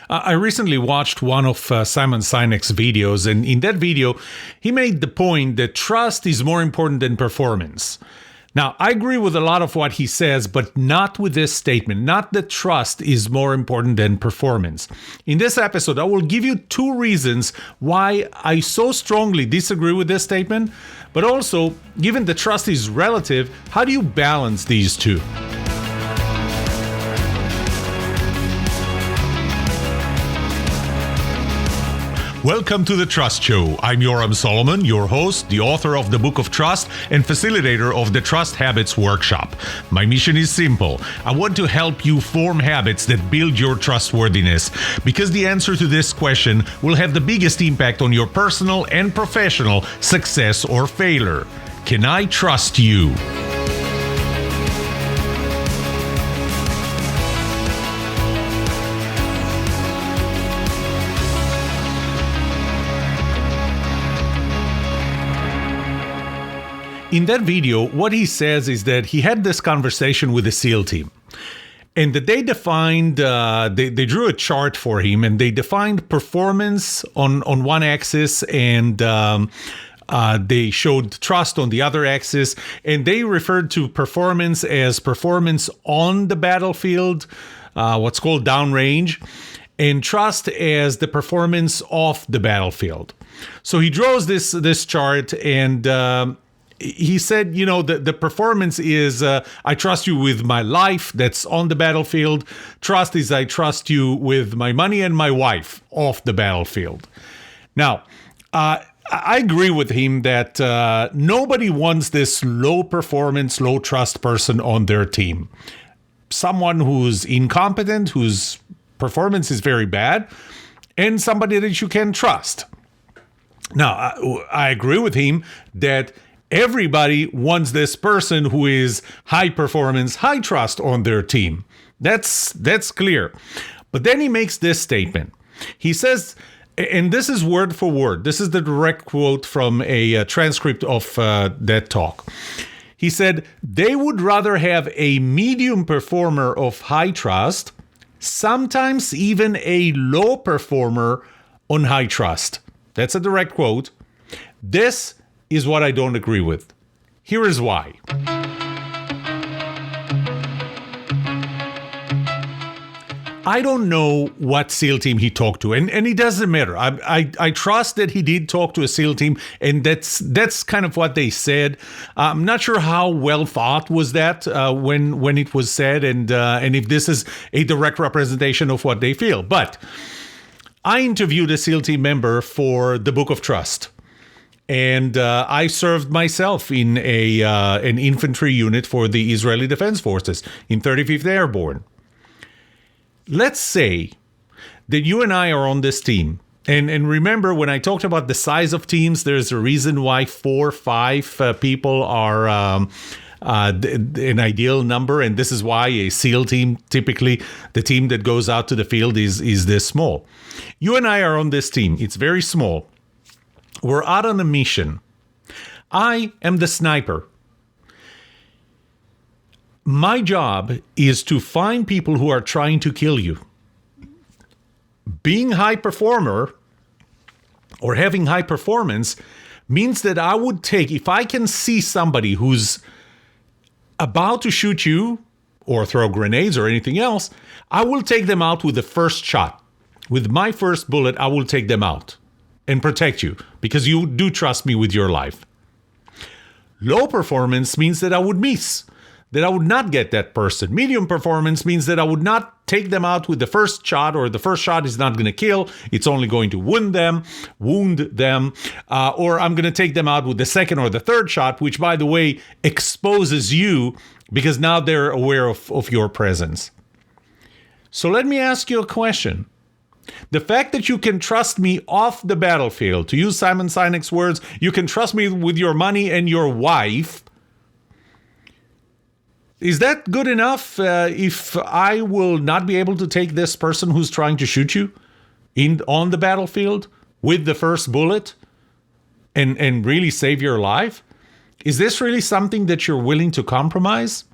I recently watched one of Simon Sinek's videos, and in that video, he made the point that trust is more important than performance. Now, I agree with a lot of what he says, but not with this statement, not that trust is more important than performance. In this episode, I will give you 2 reasons why I so strongly disagree with this statement, but also, given that trust is relative, how do you balance these two? Welcome to The Trust Show. I'm Yoram Solomon, your host, the author of the Book of Trust, and facilitator of the Trust Habits Workshop. My mission is simple. I want to help you form habits that build your trustworthiness, because the answer to this question will have the biggest impact on your personal and professional success or failure. Can I trust you? In that video, what he says is that he had this conversation with the SEAL team, and that they defined, they drew a chart for him, and they defined performance on one axis, and they showed trust on the other axis, and they referred to performance as performance on the battlefield, what's called downrange, and trust as the performance off the battlefield. So he draws this chart, and he said, you know, the performance is, I trust you with my life, that's on the battlefield. Trust is, I trust you with my money and my wife off the battlefield. Now, I agree with him that nobody wants this low performance, low trust person on their team. Someone who's incompetent, whose performance is very bad, and somebody that you can trust. Now, I agree with him that everybody wants this person who is high performance, high trust on their team. That's clear. But then he makes this statement. He says, and this is word for word, this is the direct quote from a transcript of that talk. He said, they would rather have a medium performer of high trust, sometimes even a low performer on high trust. That's a direct quote. This is what I don't agree with. Here is why. I don't know what SEAL team he talked to, and it doesn't matter. I trust that he did talk to a SEAL team, and that's kind of what they said. I'm not sure how well thought was that when it was said, and if this is a direct representation of what they feel. But I interviewed a SEAL team member for the Book of Trust. And I served myself in an infantry unit for the Israeli Defense Forces in 35th Airborne. Let's say that you and I are on this team. And remember, when I talked about the size of teams, there's a reason why 4 or 5 people are an ideal number. And this is why a SEAL team, typically the team that goes out to the field, is this small. You and I are on this team. It's very small. We're out on a mission. I am the sniper. My job is to find people who are trying to kill you. Being high performer or having high performance means that I would take, if I can see somebody who's about to shoot you or throw grenades or anything else, I will take them out with the first shot. With my first bullet, I will take them out and protect you, because you do trust me with your life. Low performance means that I would miss, that I would not get that person. Medium performance means that I would not take them out with the first shot, or the first shot is not going to kill, it's only going to wound them, or I'm going to take them out with the second or the third shot, which, by the way, exposes you, because now they're aware of your presence. So let me ask you a question. The fact that you can trust me off the battlefield, to use Simon Sinek's words, you can trust me with your money and your wife, is that good enough if I will not be able to take this person who's trying to shoot you on the battlefield with the first bullet and really save your life? Is this really something that you're willing to compromise?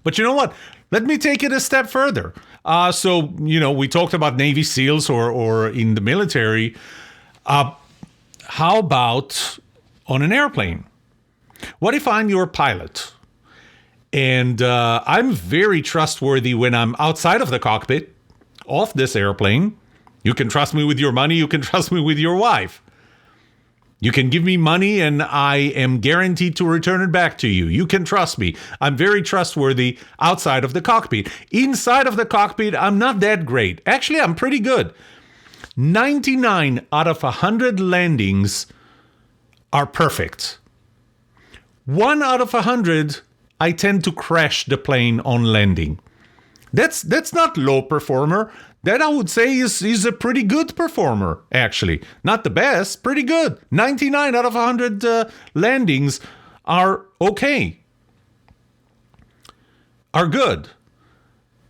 But you know what? Let me take it a step further. We talked about Navy SEALs or in the military. How about on an airplane? What if I'm your pilot? And I'm very trustworthy when I'm outside of the cockpit of this airplane. You can trust me with your money. You can trust me with your wife. You can give me money and I am guaranteed to return it back to you. You can trust me. I'm very trustworthy outside of the cockpit. Inside of the cockpit, I'm not that great. Actually, I'm pretty good. 99 out of 100 landings are perfect. 1 out of 100, I tend to crash the plane on landing. That's not low performer. That I would say is a pretty good performer, actually. Not the best, pretty good. 99 out of 100 landings are okay. Are good.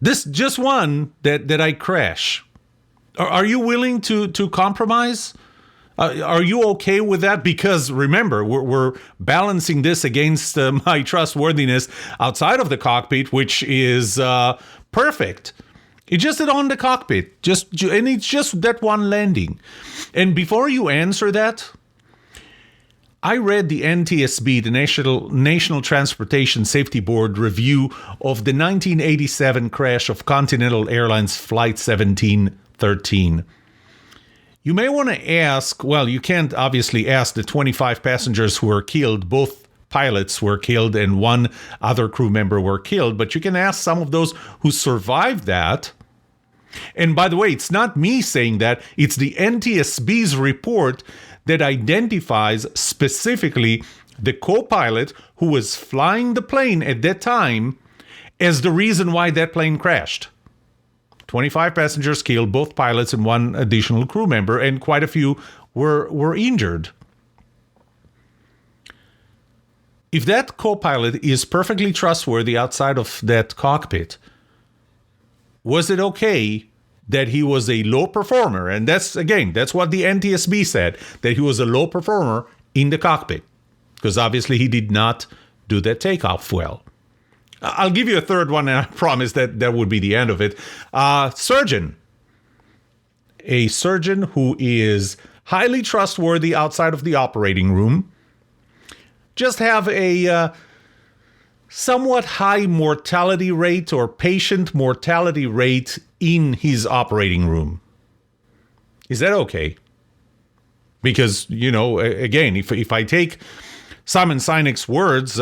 This just one that I crash. Are you willing to compromise? Are you okay with that? Because remember, we're balancing this against my trustworthiness outside of the cockpit, which is perfect. It's just on the cockpit, and it's just that one landing. And before you answer that, I read the NTSB, the National Transportation Safety Board review of the 1987 crash of Continental Airlines Flight 1713. You may want to ask, well, you can't obviously ask the 25 passengers who were killed. Both pilots were killed and one other crew member were killed, but you can ask some of those who survived that. And by the way, it's not me saying that, it's the NTSB's report that identifies specifically the co-pilot who was flying the plane at that time as the reason why that plane crashed. 25 passengers killed, both pilots and one additional crew member, and quite a few were injured. If that co-pilot is perfectly trustworthy outside of that cockpit, was it okay that he was a low performer? And that's what the NTSB said, that he was a low performer in the cockpit, because obviously he did not do that takeoff well. I'll give you a third one, and I promise that would be the end of it. Surgeon. A surgeon who is highly trustworthy outside of the operating room, just have a somewhat high mortality rate or patient mortality rate in his operating room. Is that okay? Because, again, if I take Simon Sinek's words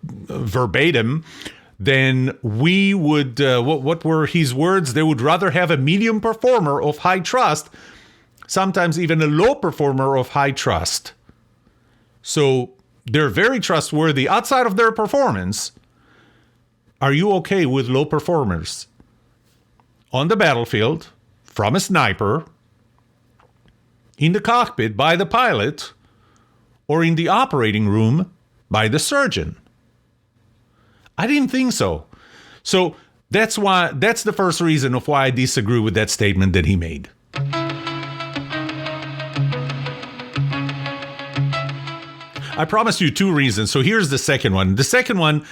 verbatim, then we would, what were his words? They would rather have a medium performer of high trust, sometimes even a low performer of high trust. So they're very trustworthy outside of their performance. Are you okay with low performers on the battlefield, from a sniper, in the cockpit by the pilot, or in the operating room by the surgeon? I didn't think so. So that's the first reason of why I disagree with that statement that he made. I promised you 2 reasons, so here's the second one. The second one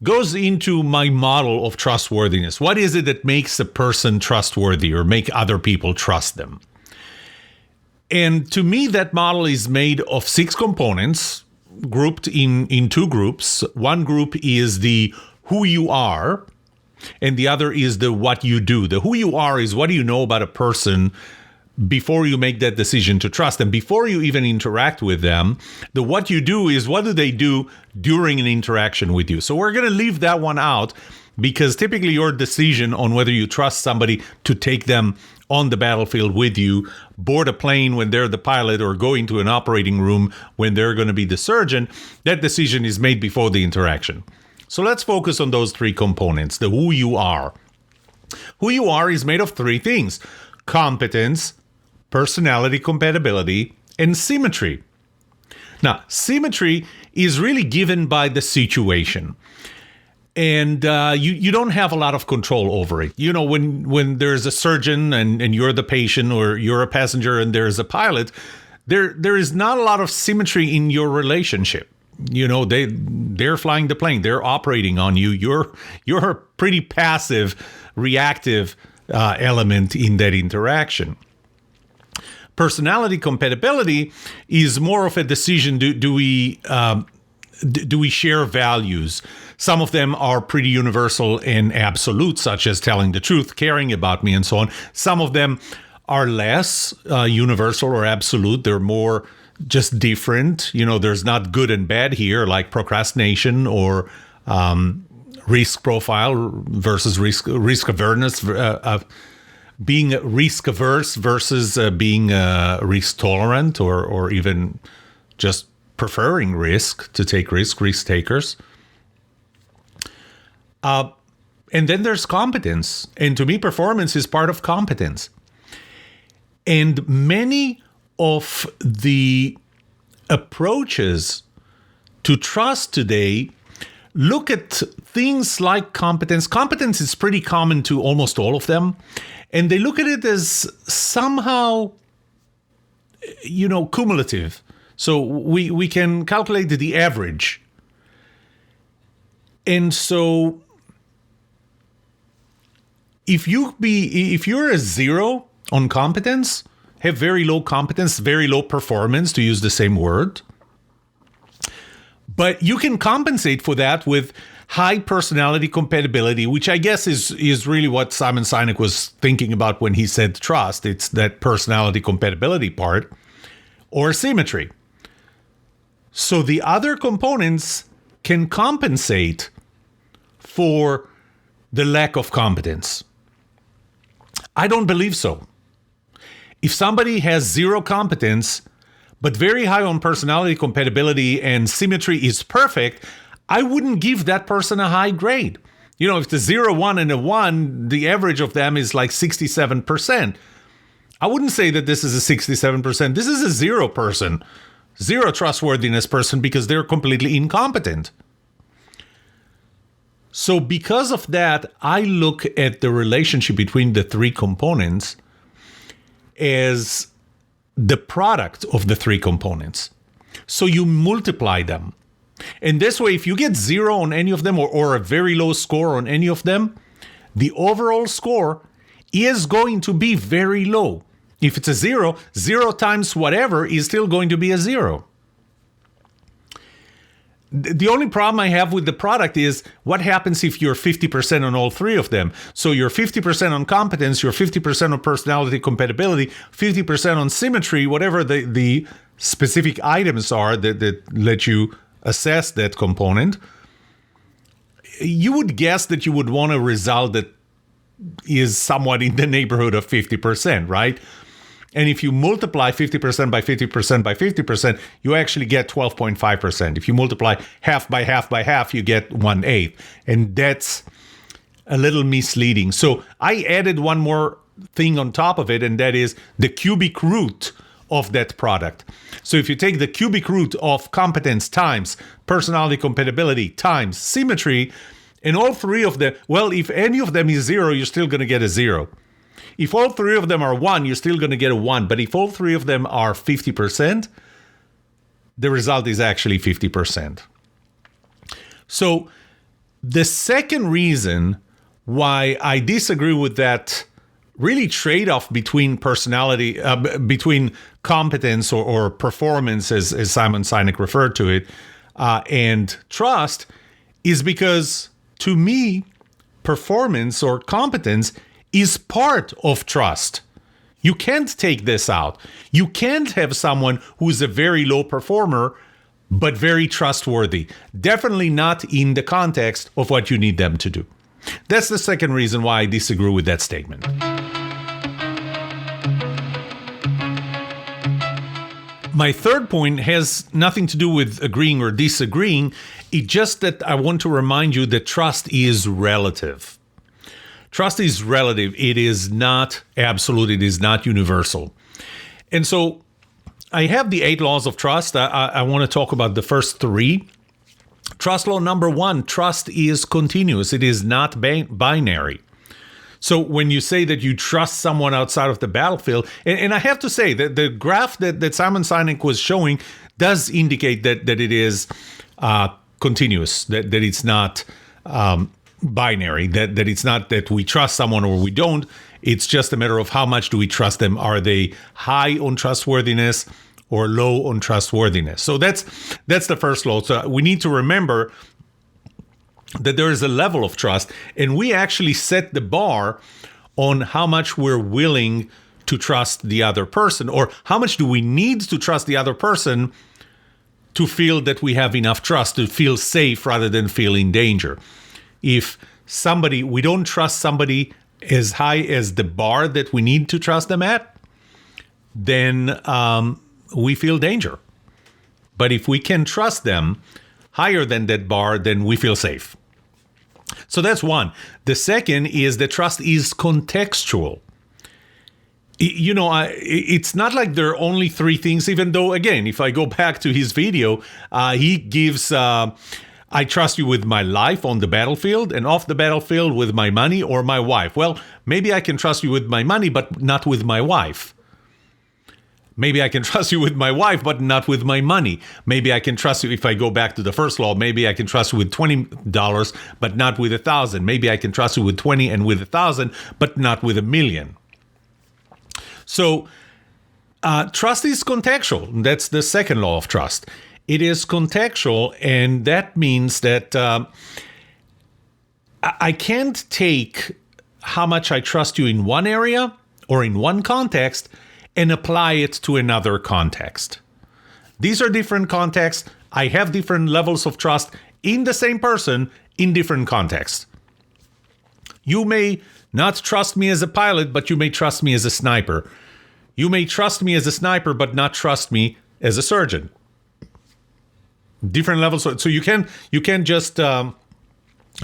goes into my model of trustworthiness. What is it that makes a person trustworthy or make other people trust them? And to me, that model is made of 6 components, grouped in 2 groups. One group is the who you are, and the other is the what you do. The who you are is what do you know about a person before you make that decision to trust them, before you even interact with them. The what you do is what do they do during an interaction with you. So we're going to leave that one out, because typically your decision on whether you trust somebody to take them on the battlefield with you, board a plane when they're the pilot, or go into an operating room when they're going to be the surgeon, that decision is made before the interaction. So let's focus on those 3 components, the who you are. Who you are is made of 3 things: competence, personality compatibility, and symmetry. Now, symmetry is really given by the situation. And you don't have a lot of control over it. When there's a surgeon and you're the patient, or you're a passenger and there's a pilot, there is not a lot of symmetry in your relationship. they're flying the plane, they're operating on you. You're a pretty passive, reactive element in that interaction. Personality compatibility is more of a decision. Do we share values? Some of them are pretty universal and absolute, such as telling the truth, caring about me, and so on. Some of them are less universal or absolute. They're more just different. There's not good and bad here, like procrastination or risk profile versus risk awareness, being risk averse versus being risk tolerant, or even just preferring risk takers. And then there's competence. And to me, performance is part of competence. And many of the approaches to trust today look at things like competence. Competence is pretty common to almost all of them. And they look at it as somehow, cumulative. So we can calculate the average. And so if you're a 0 on competence, have very low competence, very low performance, to use the same word, but you can compensate for that with high personality compatibility, which I guess is really what Simon Sinek was thinking about when he said trust. It's that personality compatibility part, or symmetry. So the other components can compensate for the lack of competence. I don't believe so. If somebody has 0 competence, but very high on personality compatibility and symmetry is perfect, I wouldn't give that person a high grade. If it's a 0, 1, and a 1, the average of them is like 67%. I wouldn't say that this is a 67%. This is a 0 person, 0 trustworthiness person, because they're completely incompetent. So because of that, I look at the relationship between the 3 components as the product of the 3 components. So you multiply them. And this way, if you get 0 on any of them, or a very low score on any of them, the overall score is going to be very low. If it's a 0, 0 times whatever is still going to be a 0. The only problem I have with the product is what happens if you're 50% on all 3 of them. So you're 50% on competence, you're 50% on personality compatibility, 50% on symmetry, whatever the specific items are that let you assess that component. You would guess that you would want a result that is somewhat in the neighborhood of 50%, right? And if you multiply 50% by 50% by 50%, you actually get 12.5%. If you multiply half by half by half, you get 1/8. And that's a little misleading. So I added one more thing on top of it, and that is the cubic root of that product. So if you take the cubic root of competence times personality compatibility times symmetry, and all 3 of them, well, if any of them is 0, you're still going to get a 0. If all 3 of them are 1, you're still going to get a 1. But if all 3 of them are 50%, the result is actually 50%. So the second reason why I disagree with that really trade-off between personality, between competence or performance, as Simon Sinek referred to it, and trust, is because, to me, performance or competence is part of trust. You can't take this out. You can't have someone who's a very low performer, but very trustworthy. Definitely not in the context of what you need them to do. That's the second reason why I disagree with that statement. My third point has nothing to do with agreeing or disagreeing. It's just that I want to remind you that trust is relative. Trust is relative. It is not absolute. It is not universal. And so I have the 8 laws of trust. I want to talk about the first 3. Trust law number 1, trust is continuous. It is not binary. So when you say that you trust someone outside of the battlefield, and I have to say that the graph that Simon Sinek was showing does indicate that it is continuous, that it's not binary, that it's not that we trust someone or we don't. It's just a matter of how much do we trust them. Are they high on trustworthiness or low on trustworthiness? So that's the first law. So we need to remember that there is a level of trust, and we actually set the bar on how much we're willing to trust the other person, or how much do we need to trust the other person to feel that we have enough trust, to feel safe rather than feel in danger. If we don't trust somebody as high as the bar that we need to trust them at, then we feel danger. But if we can trust them higher than that bar, then we feel safe. So that's one. The second is that trust is contextual. It's not like there are only three things, even though, again, if I go back to his video, he gives, I trust you with my life on the battlefield, and off the battlefield with my money or my wife. Well, maybe I can trust you with my money, but not with my wife. Maybe I can trust you with my wife, but not with my money. Maybe I can trust you, if I go back to the first law, maybe I can trust you with $20, but not with 1,000. Maybe I can trust you with 20 and with 1,000, but not with 1,000,000. So trust is contextual. That's the second law of trust. It is contextual, and that means that I can't take how much I trust you in one area or in one context and apply it to another context. These are different contexts. I have different levels of trust in the same person in different contexts. You may not trust me as a pilot, but you may trust me as a sniper. You may trust me as a sniper, but not trust me as a surgeon. Different levels. So you can just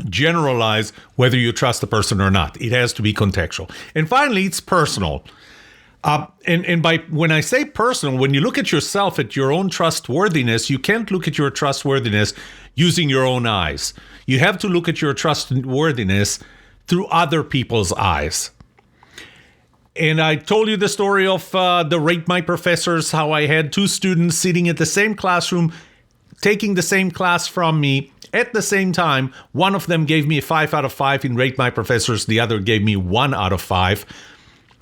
generalize whether you trust the person or not. It has to be contextual. And finally, it's personal. And when I say personal, when you look at yourself, at your own trustworthiness, you can't look at your trustworthiness using your own eyes. You have to look at your trustworthiness through other people's eyes. And I told you the story of the Rate My Professors, how I had two students sitting at the same classroom, taking the same class from me at the same time. One of them gave me a 5 out of 5 in Rate My Professors. The other gave me 1 out of 5.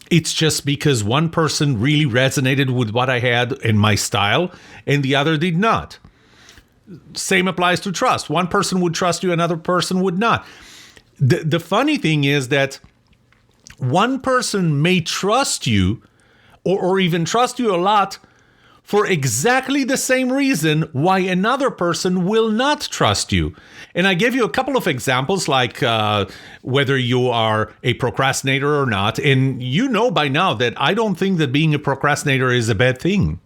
It's just because one person really resonated with what I had and my style, and the other did not. Same applies to trust. One person would trust you, another person would not. The funny thing is that one person may trust you or even trust you a lot for exactly the same reason why another person will not trust you. And I gave you a couple of examples, like whether you are a procrastinator or not. And you know by now that I don't think that being a procrastinator is a bad thing.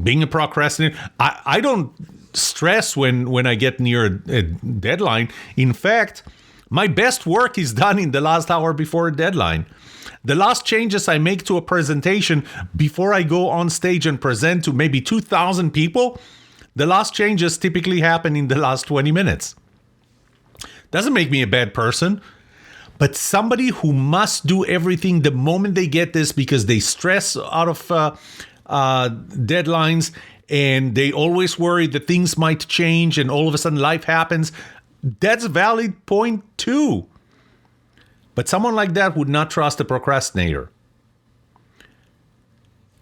Being a procrastinator, I don't stress when I get near a deadline. In fact, my best work is done in the last hour before a deadline. The last changes I make to a presentation before I go on stage and present to maybe 2,000 people, the last changes typically happen in the last 20 minutes. Doesn't make me a bad person, but somebody who must do everything the moment they get this because they stress out of deadlines and they always worry that things might change and all of a sudden life happens, that's a valid point too. But someone like that would not trust a procrastinator.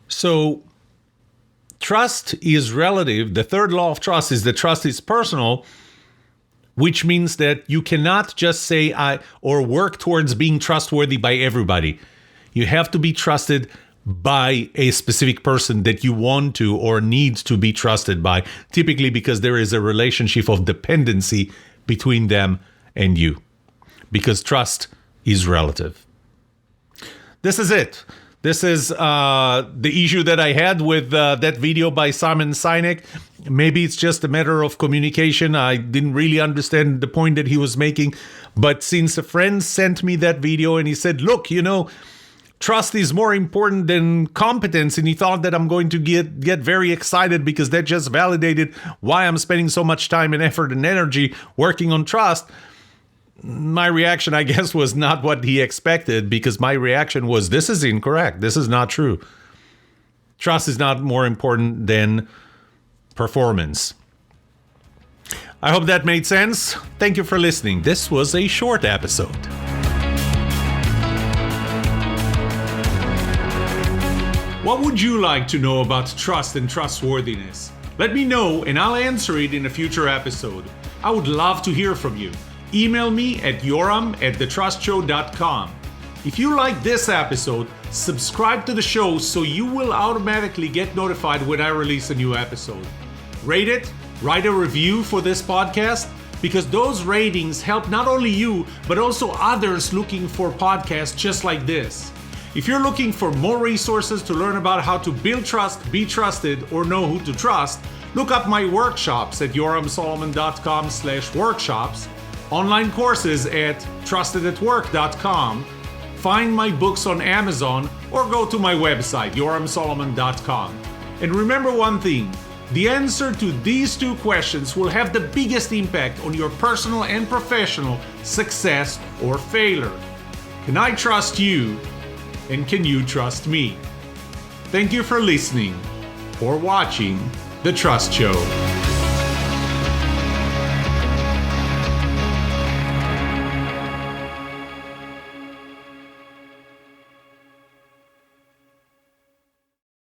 So trust is relative. The third law of trust is that trust is personal, which means that you cannot just say or work towards being trustworthy by everybody. You have to be trusted by a specific person that you want to or need to be trusted by, typically because there is a relationship of dependency between them and you, because trust is relative. This is it. This is the issue that I had with that video by Sinek. Maybe it's just a matter of communication. I didn't really understand the point that he was making. But since a friend sent me that video and he said, look, trust is more important than competence. And he thought that I'm going to get very excited because that just validated why I'm spending so much time and effort and energy working on trust. My reaction, I guess, was not what he expected, because my reaction was, this is incorrect. This is not true. Trust is not more important than performance. I hope that made sense. Thank you for listening. This was a short episode. What would you like to know about trust and trustworthiness? Let me know and I'll answer it in a future episode. I would love to hear from you. Email me at yoram@thetrustshow.com. If you like this episode, subscribe to the show so you will automatically get notified when I release a new episode. Rate it, write a review for this podcast, because those ratings help not only you, but also others looking for podcasts just like this. If you're looking for more resources to learn about how to build trust, be trusted, or know who to trust, look up my workshops at yoramsolomon.com/workshops, online courses at trustedatwork.com, find my books on Amazon, or go to my website, yoramsolomon.com. And remember one thing, the answer to these two questions will have the biggest impact on your personal and professional success or failure. Can I trust you? And can you trust me? Thank you for listening or watching The Trust Show.